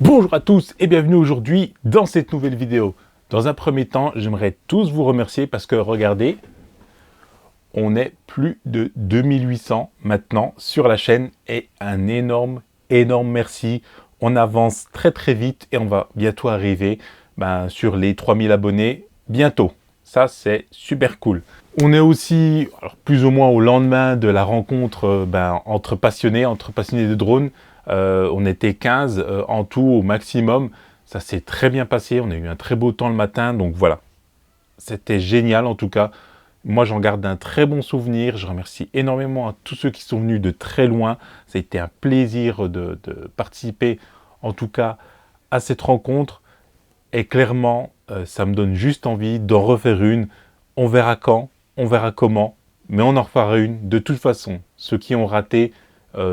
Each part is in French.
Bonjour à tous et bienvenue aujourd'hui dans cette nouvelle vidéo. Dans un premier temps, j'aimerais tous vous remercier parce que regardez, on est plus de 2800 maintenant sur la chaîne et un énorme merci. On avance très vite et on va bientôt arriver sur les 3000 abonnés bientôt. Ça, c'est super cool. On est aussi plus ou moins au lendemain de la rencontre entre passionnés de drones. On était 15 en tout au maximum. Ça s'est très bien passé. On a eu un très beau temps le matin. Donc voilà, c'était génial en tout cas. Moi, j'en garde un très bon souvenir. Je remercie énormément à tous ceux qui sont venus de très loin. Ça a été un plaisir de participer en tout cas à cette rencontre. Et clairement, ça me donne juste envie d'en refaire une. On verra quand, on verra comment, mais on en refera une de toute façon. Ceux qui ont raté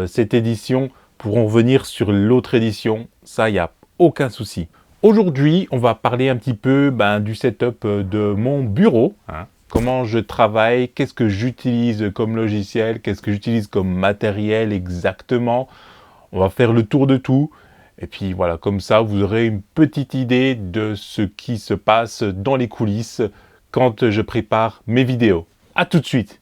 cette édition pourront venir sur l'autre édition. Ça, il n'y a aucun souci. Aujourd'hui, on va parler un petit peu du setup de mon bureau. Comment je travaille, qu'est-ce que j'utilise comme logiciel, qu'est-ce que j'utilise comme matériel exactement. On va faire le tour de tout. Et puis voilà, comme ça, vous aurez une petite idée de ce qui se passe dans les coulisses quand je prépare mes vidéos. À tout de suite!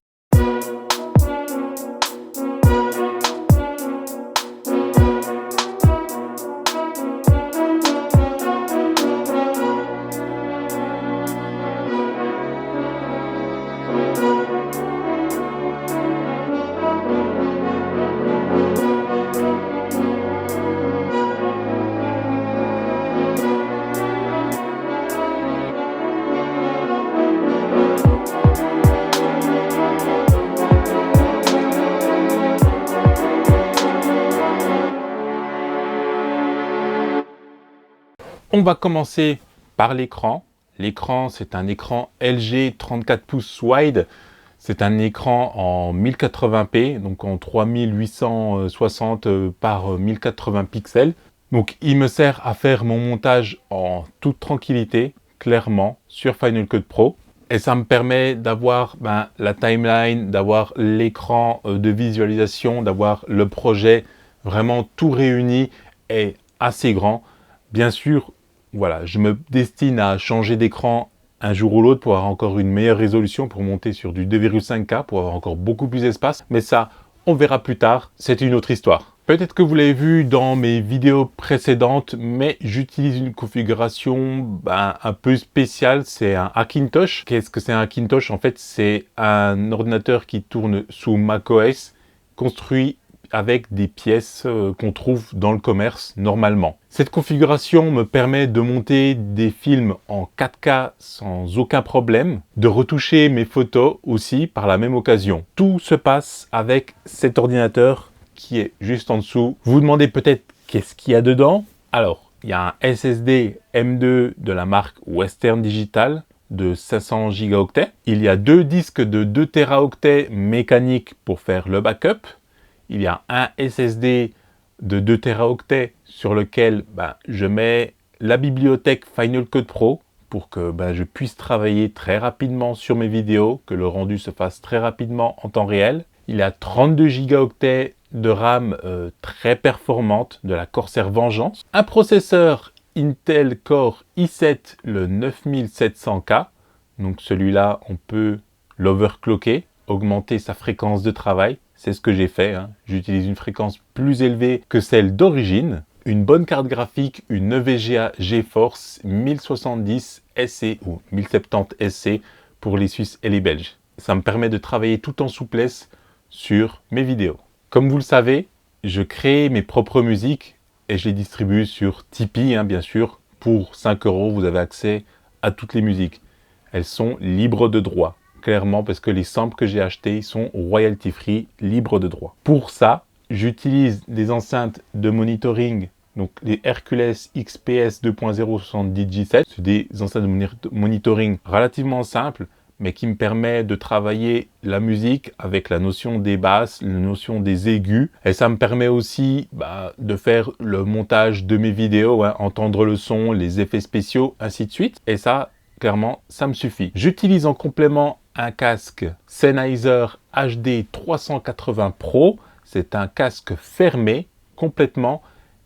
On va commencer par l'écran. L'écran, c'est un écran LG 34 pouces wide. C'est un écran en 1080p, donc en 3860 par 1080 pixels. Donc il me sert à faire mon montage en toute tranquillité, clairement, sur Final Cut Pro. Et ça me permet d'avoir la timeline, d'avoir l'écran de visualisation, d'avoir le projet vraiment tout réuni et assez grand. Bien sûr, voilà, je me destine à changer d'écran un jour ou l'autre pour avoir encore une meilleure résolution, pour monter sur du 2,5K, pour avoir encore beaucoup plus d'espace. Mais ça, on verra plus tard, c'est une autre histoire. Peut-être que vous l'avez vu dans mes vidéos précédentes, mais j'utilise une configuration un peu spéciale, c'est un Hackintosh. Qu'est-ce que c'est un Hackintosh? En fait, c'est un ordinateur qui tourne sous macOS, construit avec des pièces qu'on trouve dans le commerce normalement. Cette configuration me permet de monter des films en 4K sans aucun problème, de retoucher mes photos aussi par la même occasion. Tout se passe avec cet ordinateur qui est juste en dessous. Vous vous demandez peut-être qu'est-ce qu'il y a dedans? Alors, il y a un SSD M2 de la marque Western Digital de 500 Go. Il y a deux disques de 2 Teraoctets mécaniques pour faire le backup. Il y a un SSD de 2 Teraoctets sur lequel je mets la bibliothèque Final Cut Pro pour que je puisse travailler très rapidement sur mes vidéos, que le rendu se fasse très rapidement en temps réel. Il y a 32 Go de RAM très performante de la Corsair Vengeance. Un processeur Intel Core i7, le 9700K. Donc celui-là, on peut l'overclocker, augmenter sa fréquence de travail. C'est ce que j'ai fait. J'utilise une fréquence plus élevée que celle d'origine. Une bonne carte graphique, une EVGA GeForce 1070 SE ou 1070 SE pour les Suisses et les Belges. Ça me permet de travailler tout en souplesse sur mes vidéos. Comme vous le savez, je crée mes propres musiques et je les distribue sur Tipeee, bien sûr. Pour 5 €, vous avez accès à toutes les musiques. Elles sont libres de droit. Clairement, parce que les samples que j'ai achetés sont royalty free, libres de droit. Pour ça, j'utilise des enceintes de monitoring, donc les Hercules XPS 2.0 70 G7. C'est des enceintes de monitoring relativement simples, mais qui me permet de travailler la musique avec la notion des basses, la notion des aigus. Et ça me permet aussi de faire le montage de mes vidéos, entendre le son, les effets spéciaux, ainsi de suite. Et ça, clairement, ça me suffit. J'utilise en complément un casque Sennheiser HD 380 Pro. C'est un casque fermé complètement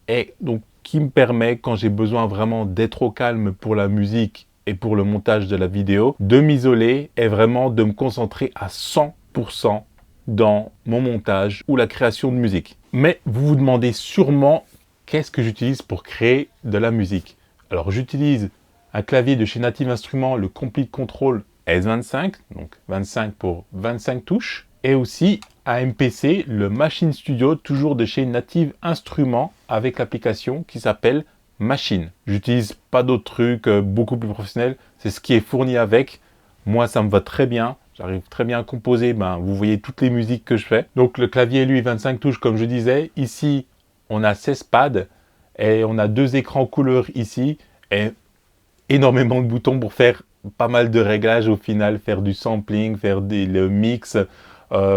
et donc qui me permet, quand j'ai besoin vraiment d'être au calme pour la musique et pour le montage de la vidéo, de m'isoler et vraiment de me concentrer à 100% dans mon montage ou la création de musique. Mais vous vous demandez sûrement qu'est-ce que j'utilise pour créer de la musique. Alors j'utilise un clavier de chez Native Instruments, le Complete Control S25, donc 25 pour 25 touches, et aussi un MPC, le Machine Studio, toujours de chez Native Instruments, avec l'application qui s'appelle Machine. J'utilise pas d'autres trucs beaucoup plus professionnels, c'est ce qui est fourni avec. Moi, ça me va très bien. J'arrive très bien à composer. Vous voyez toutes les musiques que je fais. Donc, le clavier, lui, 25 touches, comme je disais. Ici, on a 16 pads et on a 2 écrans couleur ici et énormément de boutons pour faire pas mal de réglages au final, faire du sampling, faire le mix,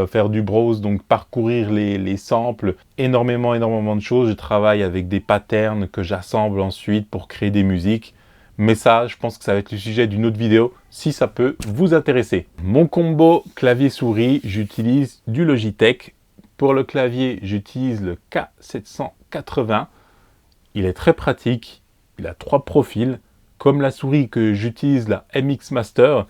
faire du browse, donc parcourir les samples, énormément de choses. Je travaille avec des patterns que j'assemble ensuite pour créer des musiques. Mais ça, je pense que ça va être le sujet d'une autre vidéo, si ça peut vous intéresser. Mon combo clavier-souris, j'utilise du Logitech. Pour le clavier, j'utilise le K780. Il est très pratique, il a 3 profils, comme la souris que j'utilise, la MX Master,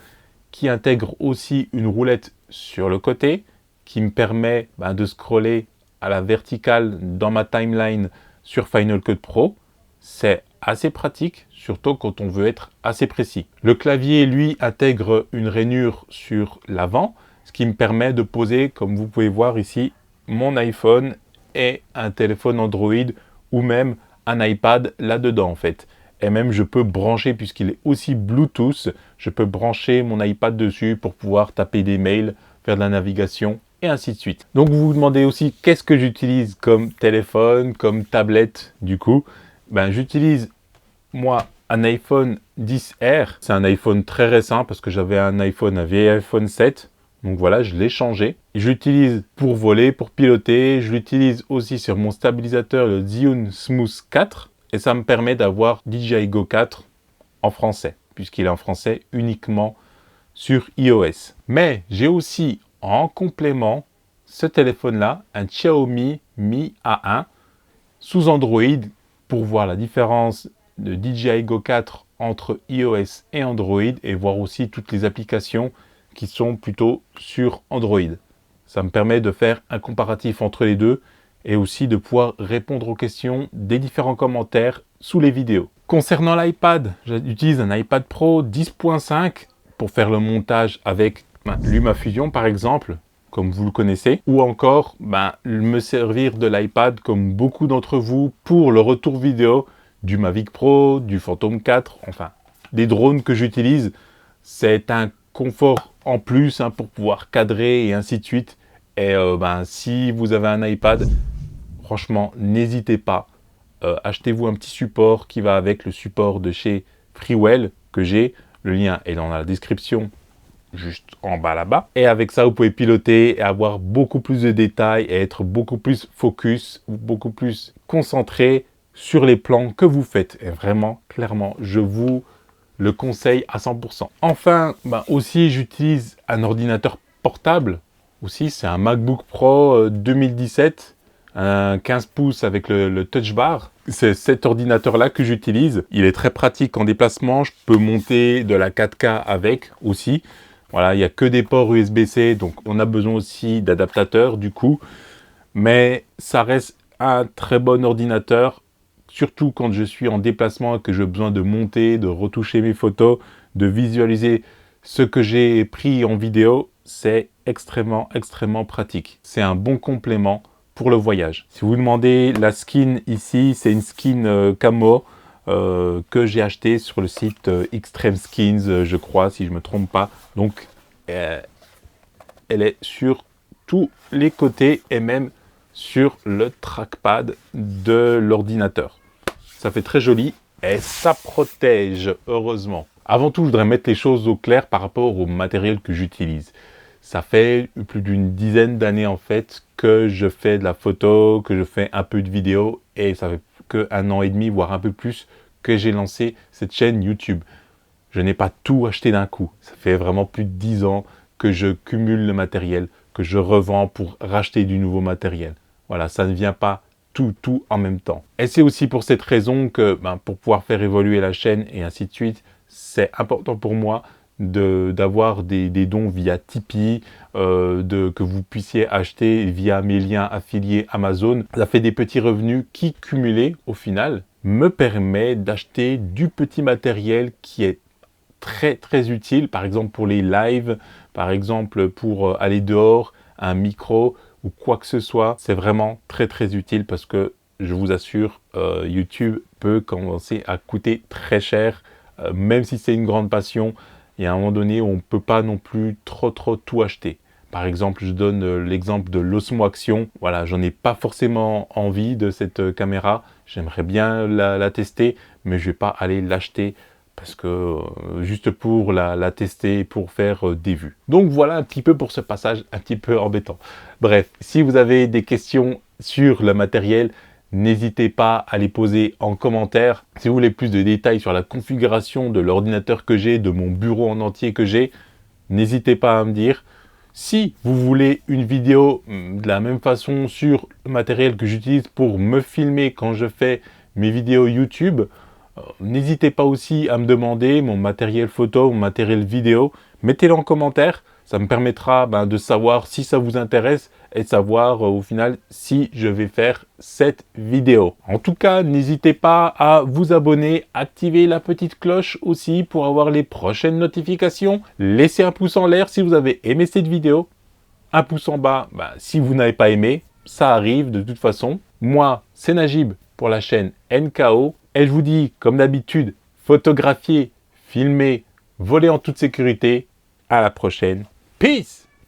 qui intègre aussi une roulette sur le côté, qui me permet de scroller à la verticale dans ma timeline sur Final Cut Pro. C'est assez pratique, surtout quand on veut être assez précis. Le clavier, lui, intègre une rainure sur l'avant, ce qui me permet de poser, comme vous pouvez voir ici, mon iPhone et un téléphone Android ou même un iPad là-dedans en fait. Et même je peux brancher, puisqu'il est aussi Bluetooth, je peux brancher mon iPad dessus pour pouvoir taper des mails, faire de la navigation et ainsi de suite. Donc vous vous demandez aussi qu'est-ce que j'utilise comme téléphone, comme tablette du coup. J'utilise moi un iPhone XR, c'est un iPhone très récent parce que j'avais un vieil iPhone 7. Donc voilà, je l'ai changé. J'utilise pour voler, pour piloter. Je l'utilise aussi sur mon stabilisateur, le Zhiyun Smooth 4. Et ça me permet d'avoir DJI Go 4 en français, puisqu'il est en français uniquement sur iOS. Mais j'ai aussi en complément ce téléphone-là, un Xiaomi Mi A1 sous Android, pour voir la différence de DJI Go 4 entre iOS et Android et voir aussi toutes les applications qui sont plutôt sur Android. Ça me permet de faire un comparatif entre les deux et aussi de pouvoir répondre aux questions des différents commentaires sous les vidéos. Concernant l'iPad, j'utilise un iPad Pro 10.5 pour faire le montage avec LumaFusion par exemple, comme vous le connaissez, ou encore me servir de l'iPad comme beaucoup d'entre vous pour le retour vidéo du Mavic Pro, du Phantom 4, enfin des drones que j'utilise. C'est un confort en plus pour pouvoir cadrer et ainsi de suite. Et si vous avez un iPad, franchement, n'hésitez pas. Achetez-vous un petit support qui va avec le support de chez Freewell que j'ai. Le lien est dans la description, juste en bas là-bas. Et avec ça, vous pouvez piloter et avoir beaucoup plus de détails et être beaucoup plus focus, beaucoup plus concentré sur les plans que vous faites. Et vraiment, clairement, je vous le conseille à 100%. Enfin, aussi, j'utilise un ordinateur portable. Aussi, c'est un MacBook Pro 2017, un 15 pouces avec le Touch Bar. C'est cet ordinateur-là que j'utilise. Il est très pratique en déplacement. Je peux monter de la 4K avec aussi. Voilà, il n'y a que des ports USB-C, donc on a besoin aussi d'adaptateurs du coup. Mais ça reste un très bon ordinateur, surtout quand je suis en déplacement et que j'ai besoin de monter, de retoucher mes photos, de visualiser ce que j'ai pris en vidéo. C'est extrêmement pratique. C'est un bon complément pour le voyage. Si vous vous demandez la skin ici, c'est une skin camo que j'ai acheté sur le site Extreme Skins, je crois, si je ne me trompe pas. Donc, elle est sur tous les côtés et même sur le trackpad de l'ordinateur. Ça fait très joli et ça protège, heureusement. Avant tout, je voudrais mettre les choses au clair par rapport au matériel que j'utilise. Ça fait plus d'une dizaine d'années en fait que je fais de la photo, que je fais un peu de vidéo et ça fait qu'un an et demi, voire un peu plus, que j'ai lancé cette chaîne YouTube. Je n'ai pas tout acheté d'un coup. Ça fait vraiment plus de 10 ans que je cumule le matériel, que je revends pour racheter du nouveau matériel. Voilà, ça ne vient pas tout en même temps. Et c'est aussi pour cette raison que pour pouvoir faire évoluer la chaîne et ainsi de suite, c'est important pour moi d'avoir des dons via Tipeee, que vous puissiez acheter via mes liens affiliés Amazon. Ça fait des petits revenus qui, cumulés au final, me permet d'acheter du petit matériel qui est très utile, par exemple pour les lives, par exemple pour aller dehors, un micro ou quoi que ce soit. C'est vraiment très utile parce que je vous assure, YouTube peut commencer à coûter très cher, même si c'est une grande passion. Il y a un moment donné où on ne peut pas non plus trop tout acheter. Par exemple, je donne l'exemple de l'Osmo Action. Voilà, j'en ai pas forcément envie de cette caméra. J'aimerais bien la tester, mais je vais pas aller l'acheter parce que juste pour la tester, pour faire des vues. Donc voilà un petit peu pour ce passage un petit peu embêtant. Bref, si vous avez des questions sur le matériel, n'hésitez pas à les poser en commentaire. Si vous voulez plus de détails sur la configuration de l'ordinateur que j'ai, de mon bureau en entier que j'ai, n'hésitez pas à me dire. Si vous voulez une vidéo de la même façon sur le matériel que j'utilise pour me filmer quand je fais mes vidéos YouTube, n'hésitez pas aussi à me demander mon matériel photo, mon matériel vidéo. Mettez-le en commentaire, ça me permettra de savoir si ça vous intéresse et de savoir au final si je vais faire cette vidéo. En tout cas, n'hésitez pas à vous abonner, activer la petite cloche aussi pour avoir les prochaines notifications. Laissez un pouce en l'air si vous avez aimé cette vidéo. Un pouce en bas si vous n'avez pas aimé, ça arrive de toute façon. Moi, c'est Najib pour la chaîne NKO. Et je vous dis, comme d'habitude, photographier, filmer, voler en toute sécurité. À la prochaine. Peace!